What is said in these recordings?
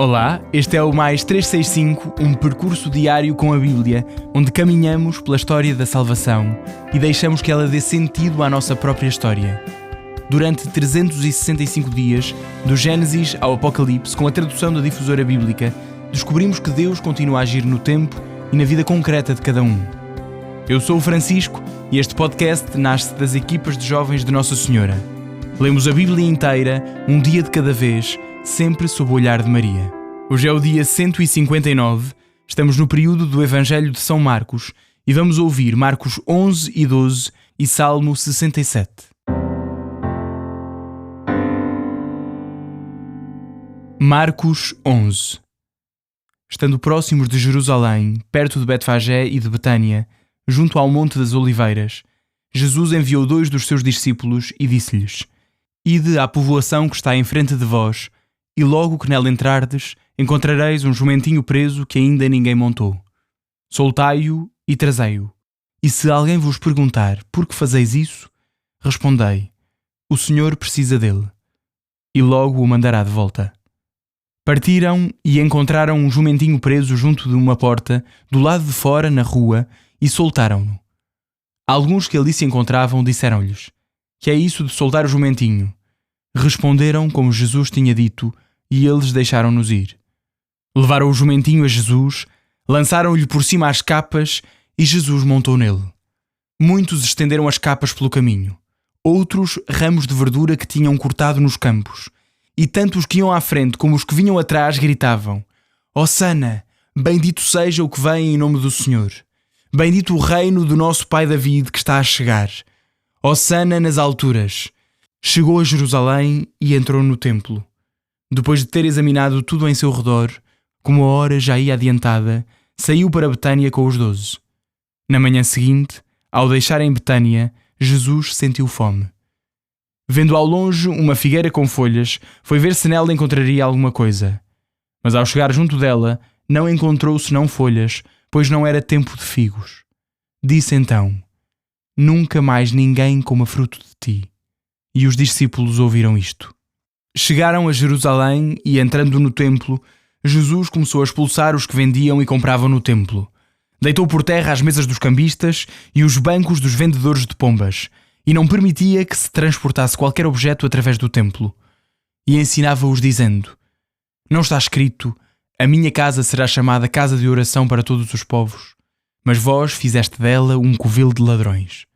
Olá, este é o Mais 365, um percurso diário com a Bíblia, onde caminhamos pela história da salvação e deixamos que ela dê sentido à nossa própria história. Durante 365 dias, do Gênesis ao Apocalipse, com a tradução da Difusora Bíblica, descobrimos que Deus continua a agir no tempo e na vida concreta de cada um. Eu sou o Francisco e este podcast nasce das equipas de jovens de Nossa Senhora. Lemos a Bíblia inteira, um dia de cada vez, sempre sob o olhar de Maria. Hoje é o dia 159, estamos no período do Evangelho de São Marcos e vamos ouvir Marcos 11 e 12 e Salmo 67. Marcos 11. Estando próximos de Jerusalém, perto de Betfagé e de Betânia, junto ao Monte das Oliveiras, Jesus enviou 2 dos seus discípulos e disse-lhes: Ide à povoação que está em frente de vós, e logo que nela entrardes, encontrareis um jumentinho preso que ainda ninguém montou. Soltai-o e trazei-o. E se alguém vos perguntar por que fazeis isso, respondei: o Senhor precisa dele, e logo o mandará de volta. Partiram e encontraram um jumentinho preso junto de uma porta, do lado de fora, na rua, e soltaram-no. Alguns que ali se encontravam disseram-lhes: que é isso de soltar o jumentinho? Responderam como Jesus tinha dito, e eles deixaram-nos ir. Levaram o jumentinho a Jesus, lançaram-lhe por cima as capas, e Jesus montou nele. Muitos estenderam as capas pelo caminho, outros ramos de verdura que tinham cortado nos campos, e tanto os que iam à frente como os que vinham atrás gritavam: Hosana, bendito seja o que vem em nome do Senhor. Bendito o reino do nosso pai David que está a chegar. Hosana nas alturas. Chegou a Jerusalém e entrou no templo. Depois de ter examinado tudo em seu redor, como a hora já ia adiantada, saiu para Betânia com os 12. Na manhã seguinte, ao deixarem Betânia, Jesus sentiu fome. Vendo ao longe uma figueira com folhas, foi ver se nela encontraria alguma coisa. Mas ao chegar junto dela, não encontrou senão folhas, pois não era tempo de figos. Disse então: Nunca mais ninguém coma fruto de ti. E os discípulos ouviram isto. Chegaram a Jerusalém e, entrando no templo, Jesus começou a expulsar os que vendiam e compravam no templo. Deitou por terra as mesas dos cambistas e os bancos dos vendedores de pombas, e não permitia que se transportasse qualquer objeto através do templo. E ensinava-os dizendo: Não está escrito: a minha casa será chamada casa de oração para todos os povos, mas vós fizeste dela um covil de ladrões.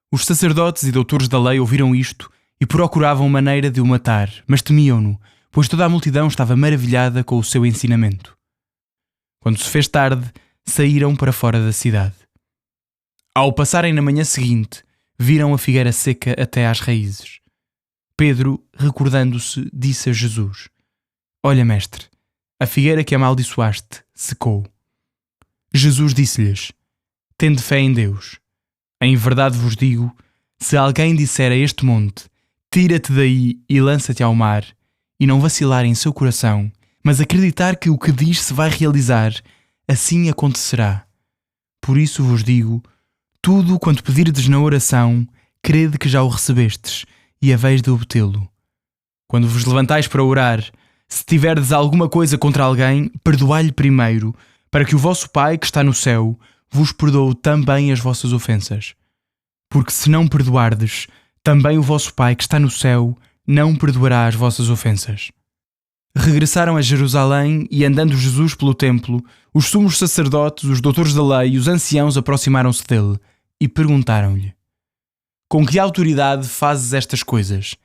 Os sacerdotes e doutores da lei ouviram isto e procuravam maneira de o matar, mas temiam-no, pois toda a multidão estava maravilhada com o seu ensinamento. Quando se fez tarde, saíram para fora da cidade. Ao passarem na manhã seguinte, viram a figueira seca até às raízes. Pedro, recordando-se, disse a Jesus: Olha, mestre, a figueira que amaldiçoaste secou. Jesus disse-lhes: Tende fé em Deus. Em verdade vos digo, se alguém disser a este monte: Tira-te daí e lança-te ao mar, e não vacilar em seu coração, mas acreditar que o que diz se vai realizar, assim acontecerá. Por isso vos digo, tudo quanto pedirdes na oração, crede que já o recebestes, e haveis de obtê-lo. Quando vos levantais para orar, se tiverdes alguma coisa contra alguém, perdoai-lhe primeiro, para que o vosso Pai que está no céu vos perdoe também as vossas ofensas. Porque se não perdoardes, também o vosso Pai que está no céu não perdoará as vossas ofensas. Regressaram a Jerusalém e, andando Jesus pelo templo, os sumos sacerdotes, os doutores da lei e os anciãos aproximaram-se dele e perguntaram-lhe: Com que autoridade fazes estas coisas?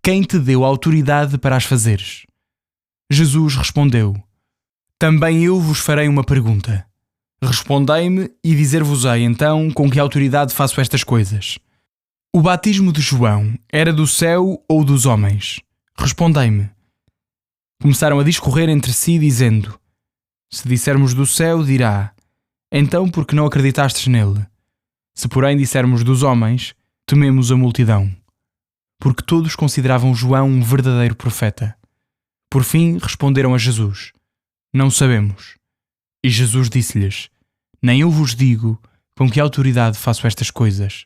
Quem te deu autoridade para as fazeres? Jesus respondeu: Também eu vos farei uma pergunta. Respondei-me e dizer-vos-ei então com que autoridade faço estas coisas. O batismo de João era do céu ou dos homens? Respondei-me. Começaram a discorrer entre si, dizendo: Se dissermos do céu, dirá: Então por que não acreditastes nele? Se porém dissermos dos homens, tememos a multidão, porque todos consideravam João um verdadeiro profeta. Por fim responderam a Jesus: Não sabemos. E Jesus disse-lhes: Nem eu vos digo com que autoridade faço estas coisas.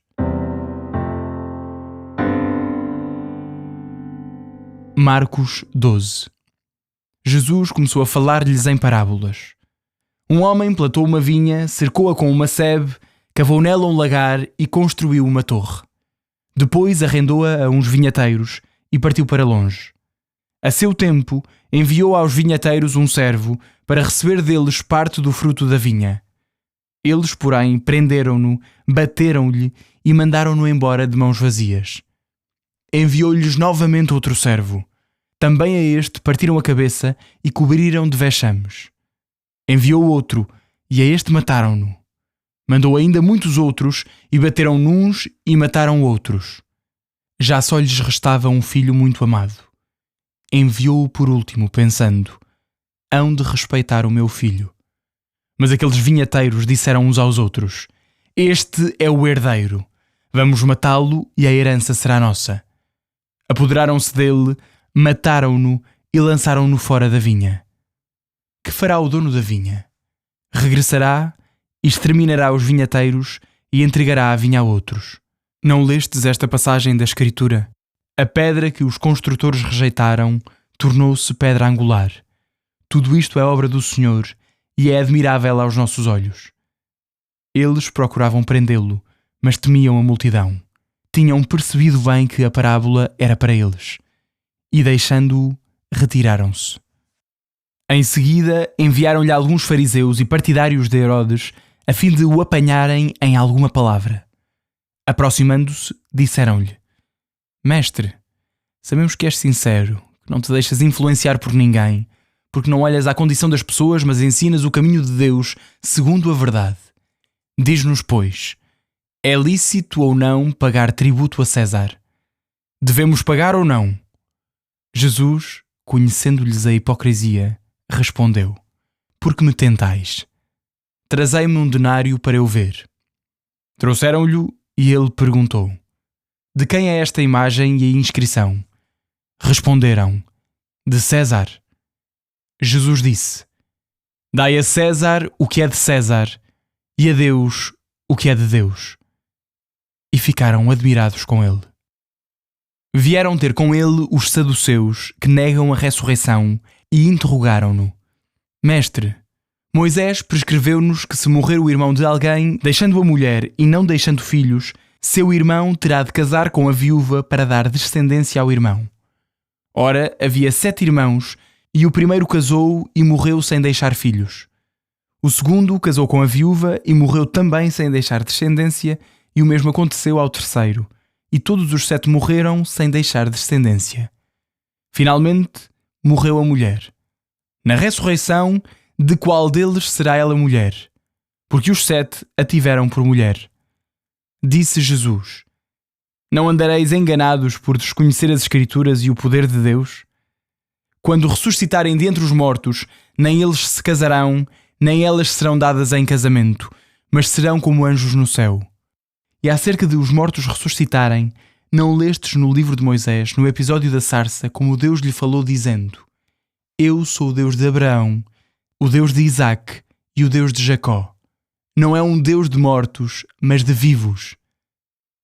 Marcos 12. Jesus começou a falar-lhes em parábolas. Um homem plantou uma vinha, cercou-a com uma sebe, cavou nela um lagar e construiu uma torre. Depois arrendou-a a uns vinhateiros e partiu para longe. A seu tempo, enviou aos vinhateiros um servo para receber deles parte do fruto da vinha. Eles, porém, prenderam-no, bateram-lhe e mandaram-no embora de mãos vazias. Enviou-lhes novamente outro servo. Também a este partiram a cabeça e cobriram de vexames. Enviou outro, e a este mataram-no. Mandou ainda muitos outros, e bateram nuns e mataram outros. Já só lhes restava um filho muito amado. Enviou-o por último, pensando: hão de respeitar o meu filho. Mas aqueles vinhateiros disseram uns aos outros: este é o herdeiro. Vamos matá-lo e a herança será nossa. Apoderaram-se dele, mataram-no e lançaram-no fora da vinha. Que fará o dono da vinha? Regressará, exterminará os vinhateiros e entregará a vinha a outros. Não lestes esta passagem da Escritura? A pedra que os construtores rejeitaram tornou-se pedra angular. Tudo isto é obra do Senhor e é admirável aos nossos olhos. Eles procuravam prendê-lo, mas temiam a multidão. Tinham percebido bem que a parábola era para eles. E deixando-o, retiraram-se. Em seguida, enviaram-lhe alguns fariseus e partidários de Herodes, a fim de o apanharem em alguma palavra. Aproximando-se, disseram-lhe: Mestre, sabemos que és sincero, que não te deixas influenciar por ninguém, porque não olhas à condição das pessoas, mas ensinas o caminho de Deus segundo a verdade. Diz-nos, pois, é lícito ou não pagar tributo a César? Devemos pagar ou não? Jesus, conhecendo-lhes a hipocrisia, respondeu: Por que me tentais? Trazei-me um denário para eu ver. Trouxeram-lhe e ele perguntou: De quem é esta imagem e a inscrição? Responderam: De César. Jesus disse: Dai a César o que é de César e a Deus o que é de Deus. E ficaram admirados com ele. Vieram ter com ele os saduceus, que negam a ressurreição, e interrogaram-no: Mestre, Moisés prescreveu-nos que se morrer o irmão de alguém, deixando a mulher e não deixando filhos, seu irmão terá de casar com a viúva para dar descendência ao irmão. Ora, havia 7 irmãos, e o primeiro casou e morreu sem deixar filhos. O segundo casou com a viúva e morreu também sem deixar descendência, e o mesmo aconteceu ao terceiro, e todos os 7 morreram sem deixar descendência. Finalmente, morreu a mulher. Na ressurreição, de qual deles será ela mulher? Porque os 7 a tiveram por mulher. Disse Jesus: Não andareis enganados por desconhecer as Escrituras e o poder de Deus? Quando ressuscitarem dentre os mortos, nem eles se casarão, nem elas serão dadas em casamento, mas serão como anjos no céu. E acerca de os mortos ressuscitarem, não lestes no livro de Moisés, no episódio da sarça, como Deus lhe falou dizendo: Eu sou o Deus de Abraão, o Deus de Isaque e o Deus de Jacó. Não é um Deus de mortos, mas de vivos.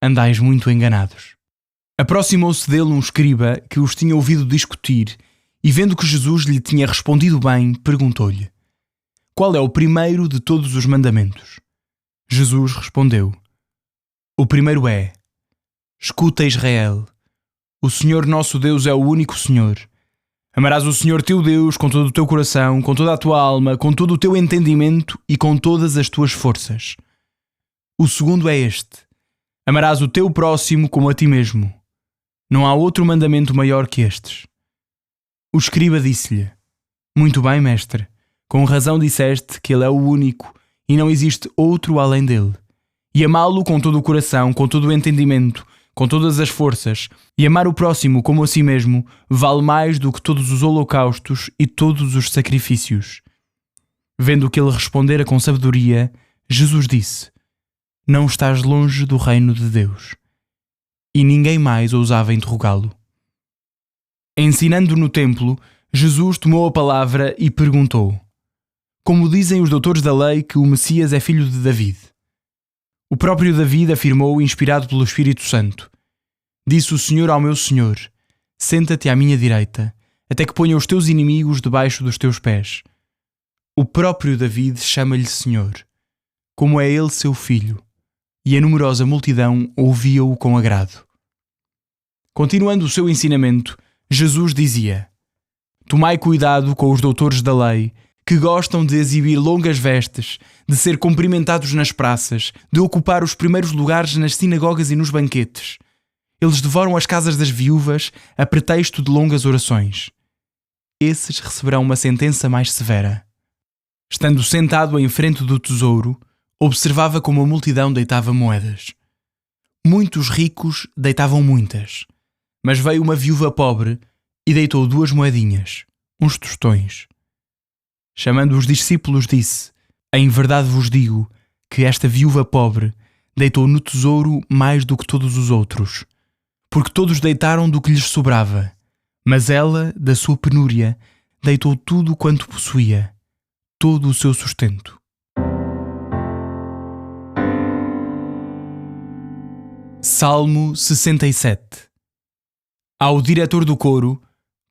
Andais muito enganados. Aproximou-se dele um escriba que os tinha ouvido discutir e, vendo que Jesus lhe tinha respondido bem, perguntou-lhe: Qual é o primeiro de todos os mandamentos? Jesus respondeu: O primeiro é: Escuta, Israel, o Senhor nosso Deus é o único Senhor. Amarás o Senhor teu Deus com todo o teu coração, com toda a tua alma, com todo o teu entendimento e com todas as tuas forças. O segundo é este: Amarás o teu próximo como a ti mesmo. Não há outro mandamento maior que estes. O escriba disse-lhe: Muito bem, mestre, com razão disseste que ele é o único e não existe outro além dele. E amá-lo com todo o coração, com todo o entendimento, com todas as forças, e amar o próximo como a si mesmo, vale mais do que todos os holocaustos e todos os sacrifícios. Vendo que ele respondera com sabedoria, Jesus disse: Não estás longe do reino de Deus. E ninguém mais ousava interrogá-lo. Ensinando no templo, Jesus tomou a palavra e perguntou: Como dizem os doutores da lei que o Messias é filho de David? O próprio David afirmou, inspirado pelo Espírito Santo: Disse o Senhor ao meu Senhor: Senta-te à minha direita, até que ponha os teus inimigos debaixo dos teus pés. O próprio David chama-lhe Senhor, como é ele seu filho, e a numerosa multidão ouvia-o com agrado. Continuando o seu ensinamento, Jesus dizia: Tomai cuidado com os doutores da lei, que gostam de exibir longas vestes, de ser cumprimentados nas praças, de ocupar os primeiros lugares nas sinagogas e nos banquetes. Eles devoram as casas das viúvas a pretexto de longas orações. Esses receberão uma sentença mais severa. Estando sentado em frente do tesouro, observava como a multidão deitava moedas. Muitos ricos deitavam muitas, mas veio uma viúva pobre e deitou 2 moedinhas, uns tostões. Chamando os discípulos, disse: Em verdade vos digo que esta viúva pobre deitou no tesouro mais do que todos os outros, porque todos deitaram do que lhes sobrava, mas ela, da sua penúria, deitou tudo quanto possuía, todo o seu sustento. Salmo 67. Ao diretor do coro,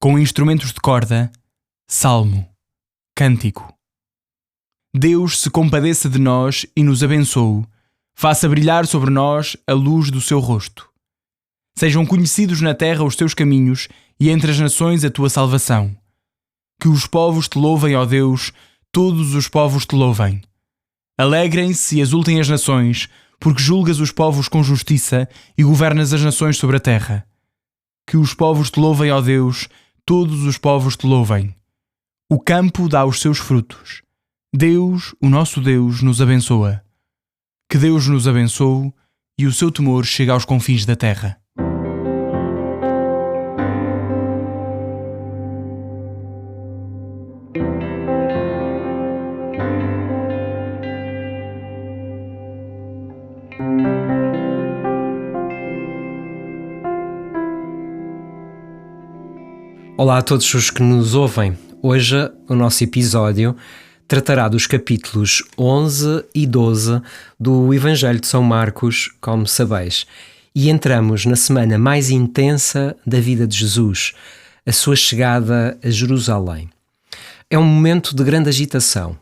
com instrumentos de corda, salmo, cântico. Deus se compadeça de nós e nos abençoe, faça brilhar sobre nós a luz do seu rosto. Sejam conhecidos na terra os teus caminhos e entre as nações a tua salvação. Que os povos te louvem, ó Deus, todos os povos te louvem. Alegrem-se e exultem as nações, porque julgas os povos com justiça e governas as nações sobre a terra. Que os povos te louvem, ó Deus, todos os povos te louvem. O campo dá os seus frutos. Deus, o nosso Deus, nos abençoa. Que Deus nos abençoe e o seu temor chegue aos confins da terra. Olá a todos os que nos ouvem. Hoje o nosso episódio tratará dos capítulos 11 e 12 do Evangelho de São Marcos, como sabeis. E entramos na semana mais intensa da vida de Jesus, a sua chegada a Jerusalém. É um momento de grande agitação.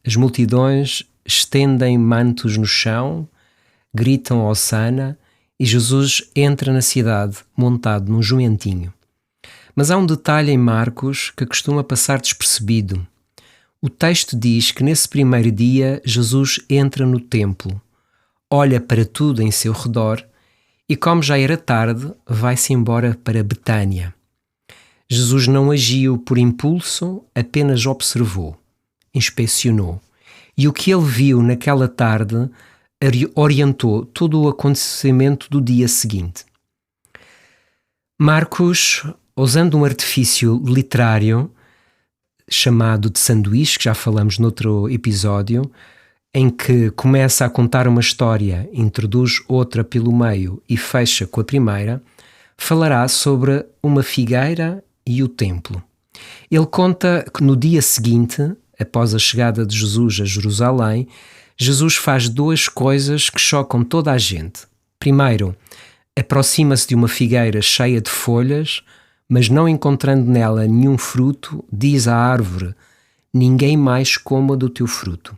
As multidões estendem mantos no chão, gritam hosana e Jesus entra na cidade montado num jumentinho. Mas há um detalhe em Marcos que costuma passar despercebido. O texto diz que nesse primeiro dia Jesus entra no templo, olha para tudo em seu redor e, como já era tarde, vai-se embora para Betânia. Jesus não agiu por impulso, apenas observou, inspecionou. E o que ele viu naquela tarde orientou todo o acontecimento do dia seguinte. Marcos, usando um artifício literário chamado de sanduíche, que já falamos noutro episódio, em que começa a contar uma história, introduz outra pelo meio e fecha com a primeira, falará sobre uma figueira e o templo. Ele conta que no dia seguinte, após a chegada de Jesus a Jerusalém, Jesus faz 2 coisas que chocam toda a gente. Primeiro, aproxima-se de uma figueira cheia de folhas, mas não encontrando nela nenhum fruto, diz à árvore: ninguém mais coma do teu fruto.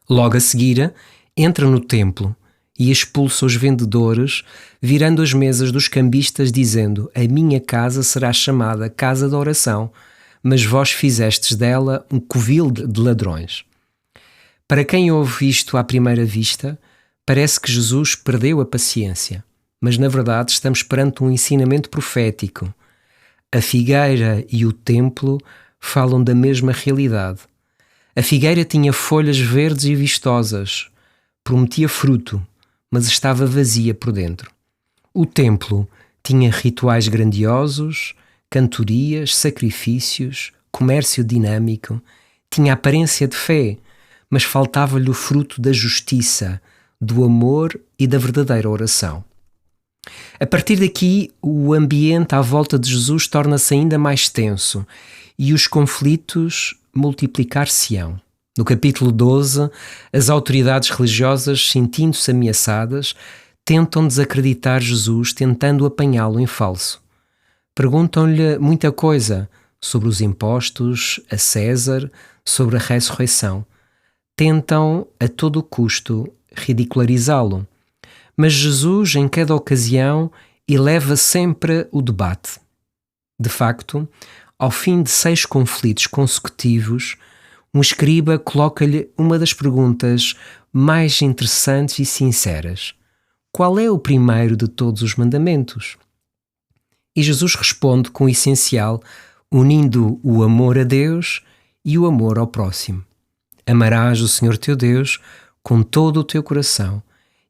Logo a seguir, entra no templo e expulsa os vendedores, virando as mesas dos cambistas, dizendo: a minha casa será chamada casa de oração, mas vós fizestes dela um covil de ladrões. Para quem ouve isto à primeira vista, parece que Jesus perdeu a paciência. Mas, na verdade, estamos perante um ensinamento profético. A figueira e o templo falam da mesma realidade. A figueira tinha folhas verdes e vistosas, prometia fruto, mas estava vazia por dentro. O templo tinha rituais grandiosos, cantorias, sacrifícios, comércio dinâmico, tinha aparência de fé, mas faltava-lhe o fruto da justiça, do amor e da verdadeira oração. A partir daqui, o ambiente à volta de Jesus torna-se ainda mais tenso e os conflitos multiplicar-se-ão. No capítulo 12, as autoridades religiosas, sentindo-se ameaçadas, tentam desacreditar Jesus, tentando apanhá-lo em falso. Perguntam-lhe muita coisa sobre os impostos, a César, sobre a ressurreição. Tentam a todo custo ridicularizá-lo. Mas Jesus, em cada ocasião, eleva sempre o debate. De facto, ao fim de 6 conflitos consecutivos, um escriba coloca-lhe uma das perguntas mais interessantes e sinceras: qual é o primeiro de todos os mandamentos? E Jesus responde com o essencial, unindo o amor a Deus e o amor ao próximo. Amarás o Senhor teu Deus com todo o teu coração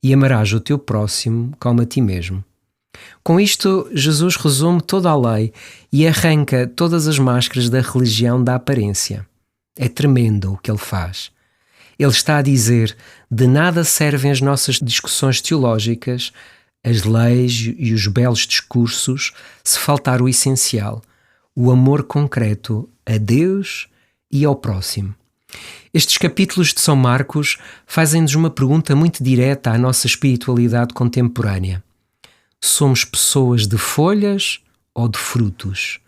e amarás o teu próximo como a ti mesmo. Com isto, Jesus resume toda a lei e arranca todas as máscaras da religião da aparência. É tremendo o que ele faz. Ele está a dizer: de nada servem as nossas discussões teológicas, as leis e os belos discursos, se faltar o essencial, o amor concreto a Deus e ao próximo. Estes capítulos de São Marcos fazem-nos uma pergunta muito direta à nossa espiritualidade contemporânea. Somos pessoas de folhas ou de frutos?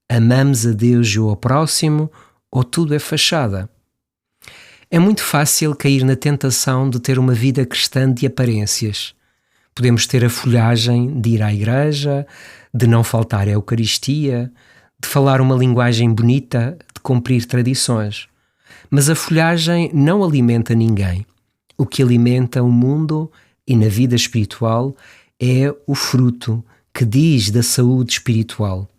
Amamos a Deus e ao próximo ou tudo é fachada? É muito fácil cair na tentação de ter uma vida cristã de aparências. Podemos ter a folhagem de ir à igreja, de não faltar à Eucaristia, de falar uma linguagem bonita, de cumprir tradições. Mas a folhagem não alimenta ninguém. O que alimenta o mundo e na vida espiritual é o fruto que diz da saúde espiritual.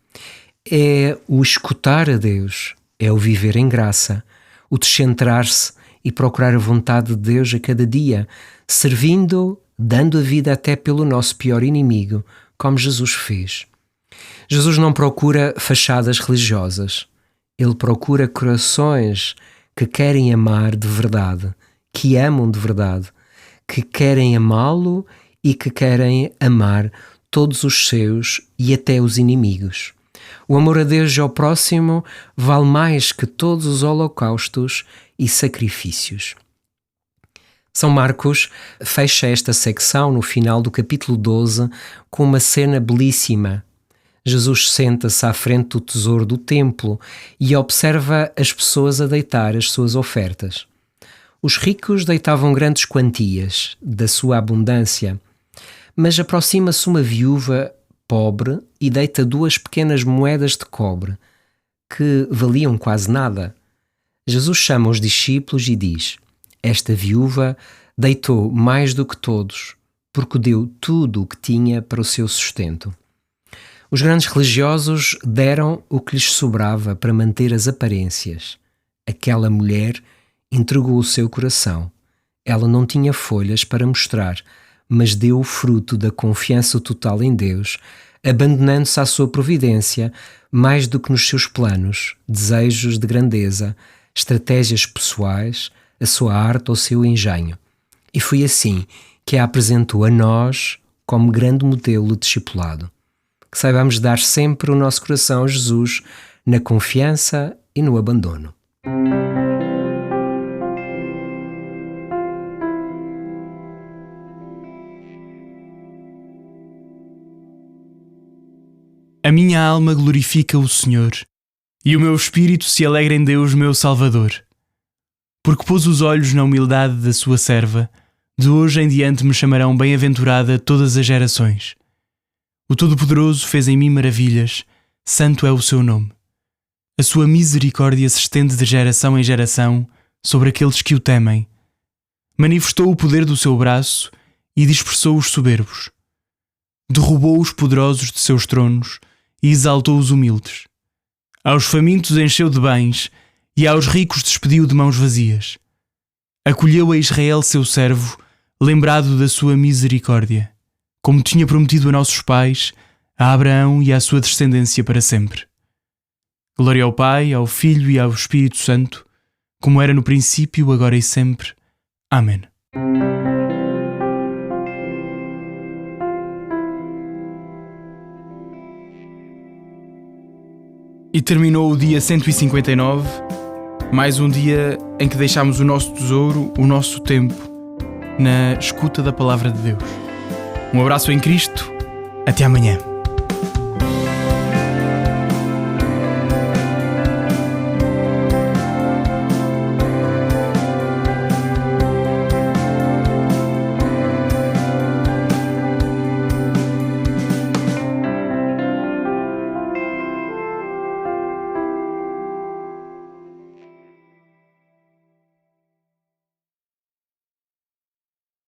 É o escutar a Deus, é o viver em graça, o descentrar-se e procurar a vontade de Deus a cada dia, servindo, dando a vida até pelo nosso pior inimigo, como Jesus fez. Jesus não procura fachadas religiosas. Ele procura corações que querem amar de verdade, que amam de verdade, que querem amá-lo e que querem amar todos os seus e até os inimigos. O amor a Deus e ao próximo vale mais que todos os holocaustos e sacrifícios. São Marcos fecha esta secção no final do capítulo 12 com uma cena belíssima. Jesus senta-se à frente do tesouro do templo e observa as pessoas a deitar as suas ofertas. Os ricos deitavam grandes quantias da sua abundância, mas aproxima-se uma viúva pobre e deita 2 pequenas moedas de cobre, que valiam quase nada. Jesus chama os discípulos e diz: esta viúva deitou mais do que todos, porque deu tudo o que tinha para o seu sustento. Os grandes religiosos deram o que lhes sobrava para manter as aparências. Aquela mulher entregou o seu coração. Ela não tinha folhas para mostrar, mas deu o fruto da confiança total em Deus, abandonando-se à sua providência mais do que nos seus planos, desejos de grandeza, estratégias pessoais, a sua arte ou o seu engenho. E foi assim que a apresentou a nós como grande modelo de discipulado. Que saibamos dar sempre o nosso coração a Jesus na confiança e no abandono. A minha alma glorifica o Senhor, e o meu espírito se alegra em Deus, meu Salvador. Porque pôs os olhos na humildade da sua serva, de hoje em diante me chamarão bem-aventurada todas as gerações. O Todo-Poderoso fez em mim maravilhas, santo é o seu nome. A sua misericórdia se estende de geração em geração sobre aqueles que o temem. Manifestou o poder do seu braço e dispersou os soberbos. Derrubou os poderosos de seus tronos e exaltou os humildes. Aos famintos encheu de bens e aos ricos despediu de mãos vazias. Acolheu a Israel seu servo, lembrado da sua misericórdia, como tinha prometido a nossos pais, a Abraão e à sua descendência para sempre. Glória ao Pai, ao Filho e ao Espírito Santo, como era no princípio, agora e sempre. Amém. E terminou o dia 159, mais um dia em que deixámos o nosso tesouro, o nosso tempo, na escuta da Palavra de Deus. Um abraço em Cristo, até amanhã.